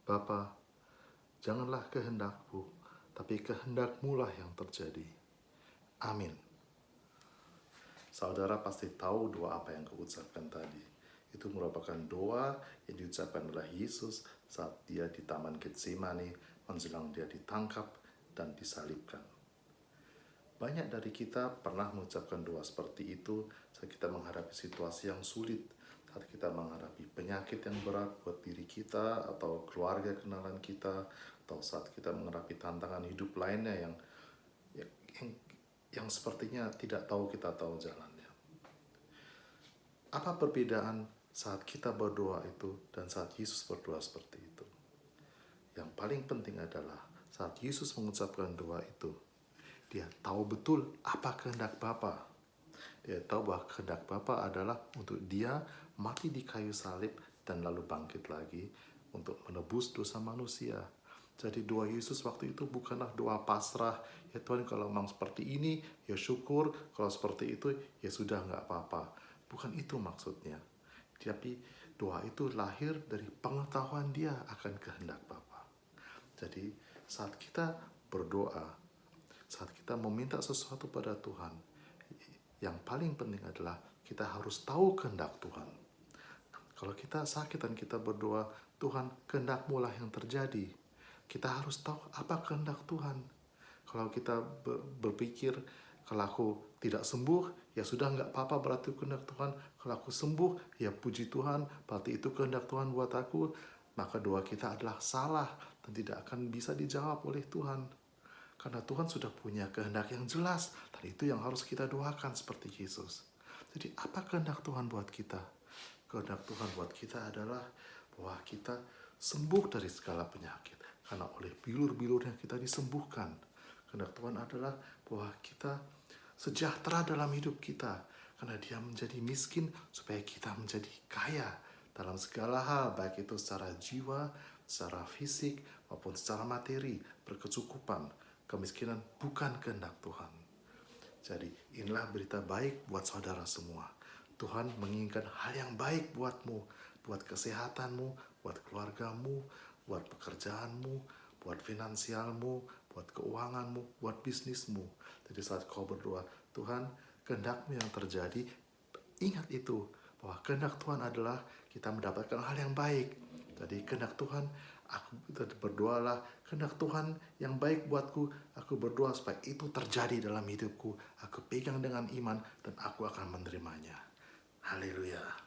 Bapa, janganlah kehendakku, tapi kehendak-Mu lah yang terjadi. Amin. Saudara pasti tahu doa apa yang kuucapkan tadi. Itu merupakan doa yang diucapkan oleh Yesus saat dia di Taman Getsemani menjelang dia ditangkap dan disalibkan. Banyak dari kita pernah mengucapkan doa seperti itu saat kita menghadapi situasi yang sulit, saat kita menghadapi penyakit yang berat buat diri kita atau keluarga kenalan kita, atau saat kita menghadapi tantangan hidup lainnya yang sepertinya tidak tahu kita tahu jalannya. Apa perbedaan saat kita berdoa itu dan saat Yesus berdoa seperti itu? Yang paling penting adalah saat Yesus mengucapkan doa itu, dia tahu betul apa kehendak Bapa. Dia tahu bahwa kehendak Bapa adalah untuk dia mati di kayu salib dan lalu bangkit lagi untuk menebus dosa manusia. Jadi doa Yesus waktu itu bukanlah doa pasrah, ya Tuhan kalau memang seperti ini, ya syukur, kalau seperti itu, ya sudah nggak apa-apa. Bukan itu maksudnya. Tapi doa itu lahir dari pengetahuan dia akan kehendak Bapa. Jadi saat kita berdoa, saat kita meminta sesuatu pada Tuhan, yang paling penting adalah kita harus tahu kehendak Tuhan. Kalau kita sakit dan kita berdoa, Tuhan kehendak-Mu lah yang terjadi. Kita harus tahu apa kehendak Tuhan. Kalau kita berpikir, kalau aku tidak sembuh, ya sudah nggak apa-apa berarti kehendak Tuhan. Kalau aku sembuh, ya puji Tuhan, berarti itu kehendak Tuhan buat aku. Maka doa kita adalah salah dan tidak akan bisa dijawab oleh Tuhan. Karena Tuhan sudah punya kehendak yang jelas, dan itu yang harus kita doakan seperti Yesus. Jadi apa kehendak Tuhan buat kita? Kehendak Tuhan buat kita adalah bahwa kita sembuh dari segala penyakit. Karena oleh bilur-bilurnya kita disembuhkan. Kehendak Tuhan adalah bahwa kita sejahtera dalam hidup kita. Karena dia menjadi miskin supaya kita menjadi kaya dalam segala hal. Baik itu secara jiwa, secara fisik, maupun secara materi, berkecukupan. Kemiskinan bukan kehendak Tuhan. Jadi inilah berita baik buat saudara semua. Tuhan menginginkan hal yang baik buatmu, buat kesehatanmu, buat keluargamu, buat pekerjaanmu, buat finansialmu, buat keuanganmu, buat bisnismu. Jadi saat kau berdoa, Tuhan kehendak-Mu yang terjadi, ingat itu, bahwa kehendak Tuhan adalah kita mendapatkan hal yang baik. Jadi kehendak Tuhan, aku berdoalah, kehendak Tuhan yang baik buatku, aku berdoa supaya itu terjadi dalam hidupku. Aku pegang dengan iman dan aku akan menerimanya. Haleluya.